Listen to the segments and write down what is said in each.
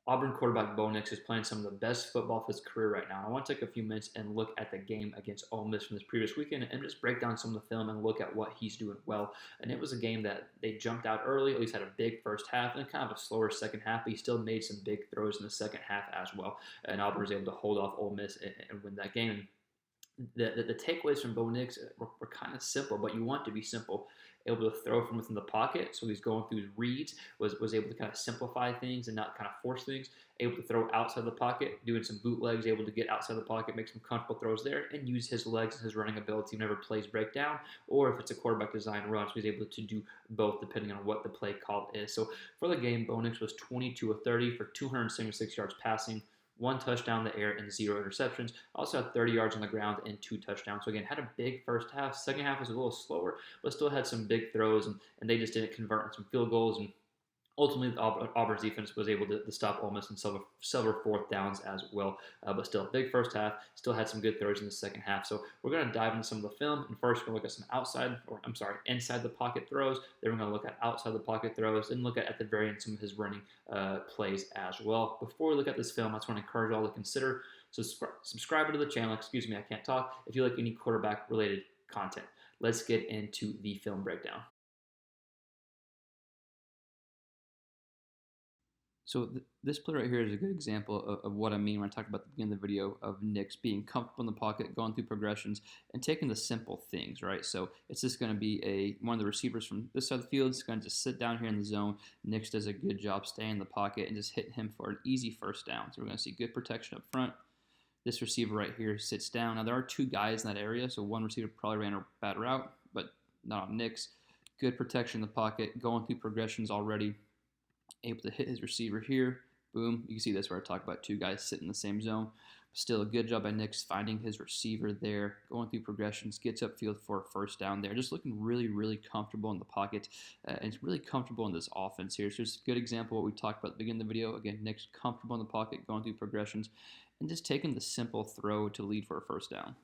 Auburn quarterback Bo Nix is playing some of the best football of his career right now. I want to take a few minutes and look at the game against Ole Miss from this previous weekend and just break down some of the film and look at what he's doing well. And it was a game that they jumped out early, at least had a big first half, and kind of a slower second half, but he still made some big throws in the second half as well. And Auburn was able to hold off Ole Miss and win that game. And the takeaways from Bo Nix were kind of simple, but you want to be simple. Able to throw from within the pocket, so he's going through his reads, was able to kind of simplify things and not kind of force things. Able to throw outside the pocket, doing some bootlegs, able to get outside the pocket, make some comfortable throws there, and use his legs and his running ability whenever plays break down, or if it's a quarterback design run, so he's able to do both depending on what the play call is. So for the game, Bo Nix was 22 of 30 for 276 yards passing, one touchdown in the air and 0 interceptions. Also had 30 yards on the ground and 2 touchdowns. So again, had a big first half. Second half was a little slower, but still had some big throws, and they just didn't convert on some field goals. And ultimately, Auburn's defense was able to stop Ole Miss in several fourth downs as well. But still, big first half. Still had some good throws in the second half. So we're going to dive into some of the film. And first, we're going to look at some inside the pocket throws. Then we're going to look at outside the pocket throws, and look at the very end some of his running plays as well. Before we look at this film, I just want to encourage you all to consider subscribe to the channel. Excuse me, I can't talk. If you like any quarterback related content, let's get into the film breakdown. So this play right here is a good example of what I mean when I talk about the beginning of the video of Nix being comfortable in the pocket, going through progressions, and taking the simple things, right? So it's just going to be one of the receivers from this side of the field is going to just sit down here in the zone. Nix does a good job staying in the pocket and just hitting him for an easy first down. So we're going to see good protection up front. This receiver right here sits down. Now there are two guys in that area, so one receiver probably ran a bad route, but not on Nix. Good protection in the pocket, going through progressions already. Able to hit his receiver here. Boom. You can see this where I talk about two guys sitting in the same zone. Still a good job by Nix finding his receiver there, going through progressions, gets upfield for a first down there. Just looking really, really comfortable in the pocket. And it's really comfortable in this offense here. So just a good example of what we talked about at the beginning of the video. Again, Nix comfortable in the pocket, going through progressions, and just taking the simple throw to lead for a first down.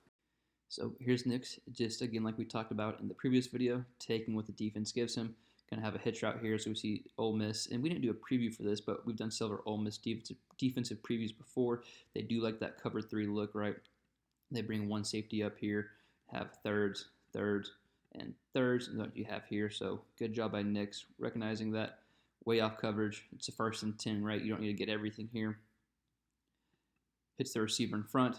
So here's Nix, just again like we talked about in the previous video, taking what the defense gives him. Going to have a hitch route here, so we see Ole Miss, and we didn't do a preview for this, but we've done several Ole Miss defensive previews before. They do like that cover 3 look, right? They bring one safety up here, have thirds, and what you have here. So good job by Nix recognizing that way off coverage. It's a 1st and 10, right? You don't need to get everything here. Hits the receiver in front.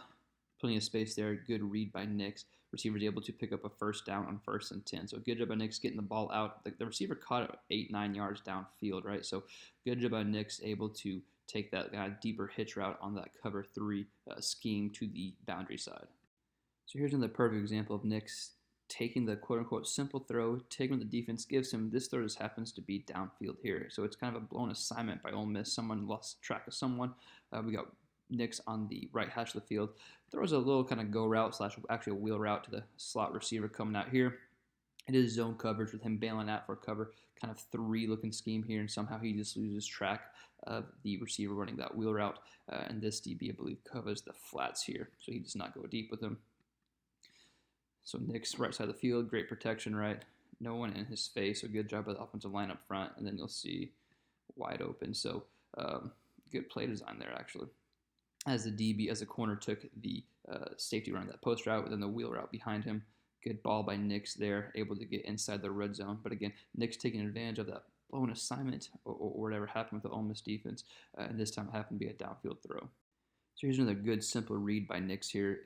Plenty of space there. Good read by Nix. Receiver's able to pick up a first down on 1st and 10. So good job by Nix getting the ball out. The receiver caught it 8-9 yards downfield, right? So good job by Nix able to take that deeper hitch route on that cover 3 scheme to the boundary side. So here's another perfect example of Nix taking the quote-unquote simple throw, taking what the defense gives him. This throw just happens to be downfield here. So it's kind of a blown assignment by Ole Miss. Someone lost track of someone. We got Nix on the right hash of the field. Throws a little kind of go route / actually a wheel route to the slot receiver coming out here. It is zone coverage with him bailing out for a cover kind of 3 looking scheme here, and somehow he just loses track of the receiver running that wheel route. And this DB, I believe, covers the flats here, so he does not go deep with him. So Nix right side of the field, great protection, right? No one in his face, so good job by the offensive line up front, and then you'll see wide open. So good play design there, actually. As the DB, as a corner, took the safety run that post route, and then the wheel route behind him. Good ball by Nix there, able to get inside the red zone. But again, Nix taking advantage of that blown assignment or whatever happened with the Ole Miss defense, and this time it happened to be a downfield throw. So here's another good, simple read by Nix here.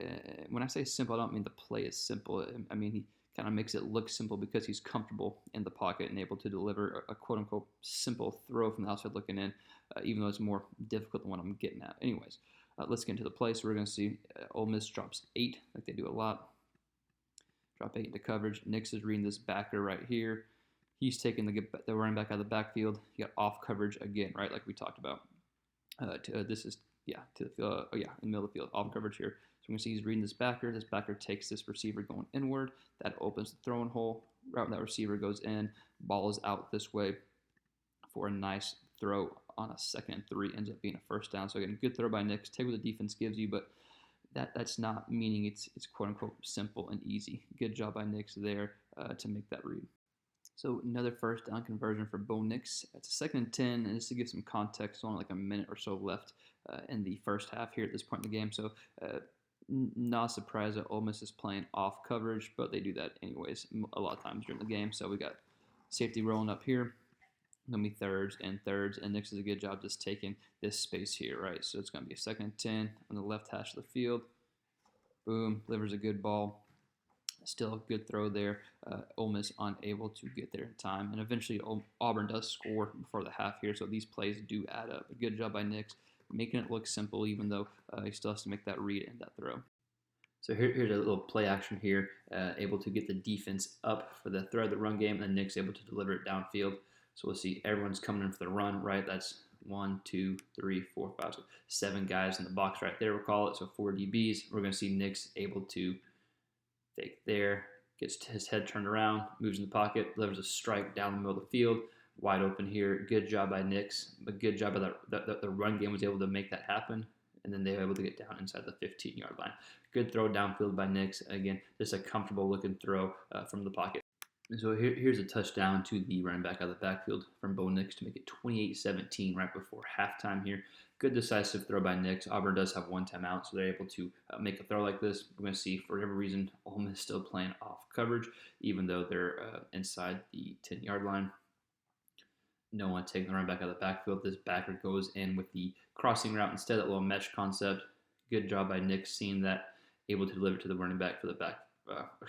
When I say simple, I don't mean the play is simple. I mean he kind of makes it look simple because he's comfortable in the pocket and able to deliver a quote-unquote simple throw from the outside looking in, even though it's more difficult than what I'm getting at. Anyways. Let's get into the play. So we're going to see Ole Miss drops 8, like they do a lot. Drop 8 into coverage. Nix is reading this backer right here. He's taking the running back out of the backfield. You got off coverage again, right, like we talked about. This is, in the middle of the field, off coverage here. So we're going to see he's reading this backer. This backer takes this receiver going inward. That opens the throwing hole. Route that receiver goes in. Ball is out this way for a nice throw on a 2nd and 3, ends up being a first down. So again, good throw by Nix. Take what the defense gives you, but that's not meaning it's quote unquote simple and easy. Good job by Nix there to make that read. So another first down conversion for Bo Nix. It's a 2nd and 10, and just to give some context, only like a minute or so left in the first half here at this point in the game. So not surprised that Ole Miss is playing off coverage, but they do that anyways a lot of times during the game. So we got safety rolling up here. Going to be thirds, and Nix does a good job just taking this space here, right? So it's going to be a 2nd and 10 on the left hash of the field. Boom, delivers a good ball. Still a good throw there. Ole Miss unable to get there in time. And eventually Auburn does score before the half here, so these plays do add up. A good job by Nix, making it look simple, even though he still has to make that read and that throw. So here's a little play action here, able to get the defense up for the threat of the run game, and Nick's able to deliver it downfield. So we'll see everyone's coming in for the run, right? That's 1, 2, 3, 4, 5, 6, 7 guys in the box right there, we'll call it. So 4 DBs. We're going to see Nick's able to fake there, gets his head turned around, moves in the pocket, delivers a strike down the middle of the field. Wide open here. Good job by Nix. A good job by the run game was able to make that happen. And then they were able to get down inside the 15-yard line. Good throw downfield by Nix. Again, just a comfortable-looking throw from the pocket. And so here's a touchdown to the running back out of the backfield from Bo Nix to make it 28-17 right before halftime here. Good decisive throw by Nix. Auburn does have 1 timeout, so they're able to make a throw like this. We're going to see, for whatever reason, Ole Miss still playing off coverage, even though they're inside the 10-yard line. No one taking the running back out of the backfield. This backer goes in with the crossing route instead, that little mesh concept. Good job by Nick seeing that, able to deliver to the running back for the back.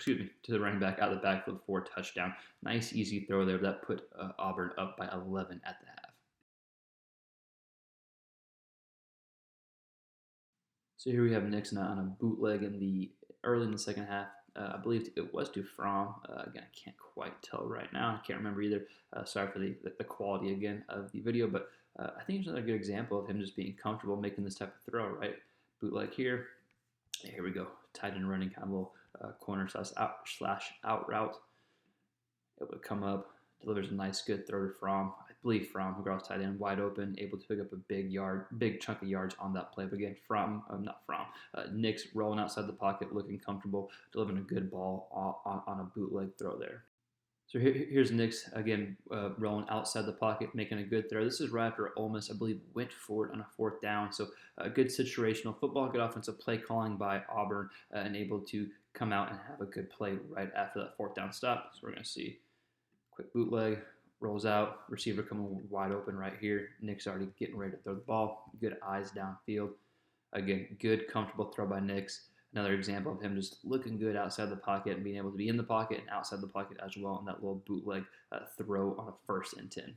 To the running back out of the backfield for a touchdown. Nice, easy throw there. That put Auburn up by 11 at the half. So here we have Nixon on a bootleg early in the second half. I believe it was to Fromm. Again, I can't quite tell right now. I can't remember either. Sorry for the quality again of the video, but I think it's another good example of him just being comfortable making this type of throw, right? Bootleg here. Here we go. Tight end running, kind of a little corner slash out route. Able to come up, delivers a nice good throw to Fromm. I believe Fromm, who got tight end, wide open, able to pick up a big chunk of yards on that play. But again, Nix rolling outside the pocket, looking comfortable, delivering a good ball on a bootleg throw there. So here's Nix, again, rolling outside the pocket, making a good throw. This is right after Ole Miss, I believe, went for it on a 4th down. So a good situational football, good offensive play calling by Auburn, and able to come out and have a good play right after that 4th down stop. So we're going to see quick bootleg, rolls out, receiver coming wide open right here. Nix already getting ready to throw the ball. Good eyes downfield. Again, good, comfortable throw by Nix. Another example of him just looking good outside the pocket and being able to be in the pocket and outside the pocket as well, and that little bootleg throw on a 1st and 10.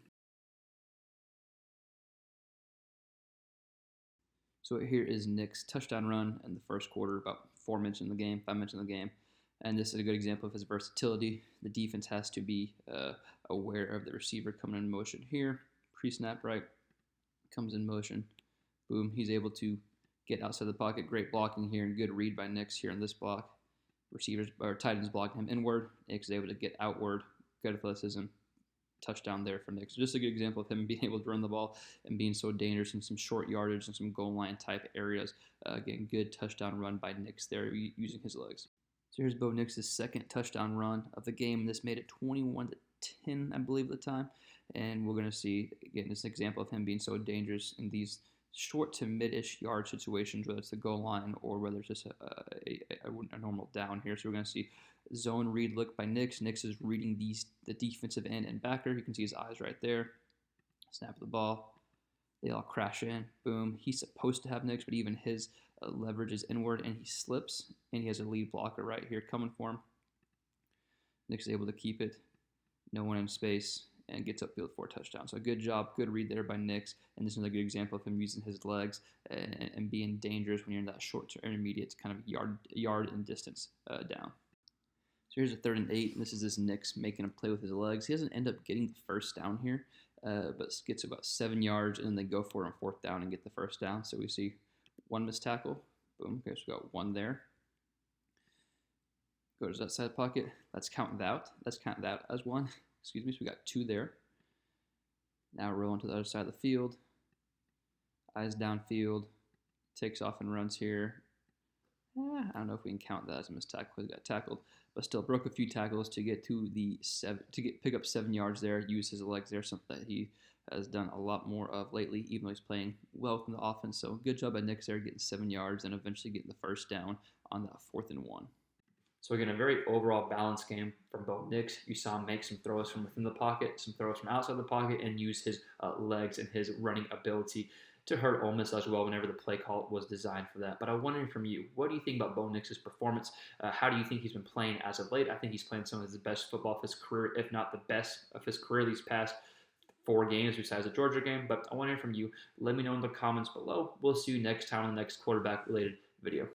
So here is Nick's touchdown run in the first quarter, about 4 minutes in the game, 5 minutes in the game. And this is a good example of his versatility. The defense has to be aware of the receiver coming in motion here. Pre-snap, right? Comes in motion. Boom. He's able to get outside the pocket. Great blocking here and good read by Nix here in this block. Receivers or tight ends blocking him inward. Nix is able to get outward. Good athleticism. Touchdown there for Nix. Just a good example of him being able to run the ball and being so dangerous in some short yardage and some goal line type areas. Again, good touchdown run by Nix there using his legs. So here's Bo Nix's 2nd touchdown run of the game. This made it 21-10, I believe, at the time. And we're going to see, again, this example of him being so dangerous in these short to mid-ish yard situations, whether it's the goal line or whether it's just a normal down here. So we're going to see zone read look by Nix. Nix is reading the defensive end and backer. You can see his eyes right there. Snap of the ball. They all crash in. Boom. He's supposed to have Nix, but even his leverage is inward, and he slips, and he has a lead blocker right here coming for him. Nix is able to keep it. No one in space, and gets upfield for a touchdown. So a good job, good read there by Nix, and this is another good example of him using his legs and being dangerous when you're in that short to intermediate kind of yard and distance down. So here's a 3rd and 8, and this is this Nix making a play with his legs. He doesn't end up getting the first down here, but gets about 7 yards, and then they go for it on 4th down and get the first down. So we see 1 missed tackle. Boom. Okay, so we got 1 there. Goes to that side pocket. Let's count that. Let's count that as 1. Excuse me. So we got 2 there. Now rolling to the other side of the field. Eyes downfield. Takes off and runs here. I don't know if we can count that as a missed tackle. He got tackled, but still broke a few tackles to get to the pick up 7 yards there. Use his legs there, something that he has done a lot more of lately, even though he's playing well from the offense. So good job by Nix there, getting 7 yards and eventually getting the first down on that 4th and 1. So again, a very overall balanced game from Bo Nix. You saw him make some throws from within the pocket, some throws from outside the pocket, and use his legs and his running ability to hurt Ole Miss as well whenever the play call was designed for that. But I'm wondering from you, what do you think about Bo Nix's performance? How do you think he's been playing as of late? I think he's playing some of his best football of his career, if not the best of his career these past 4 games besides the Georgia game. But I want to hear from you. Let me know in the comments below. We'll see you next time on the next quarterback related video.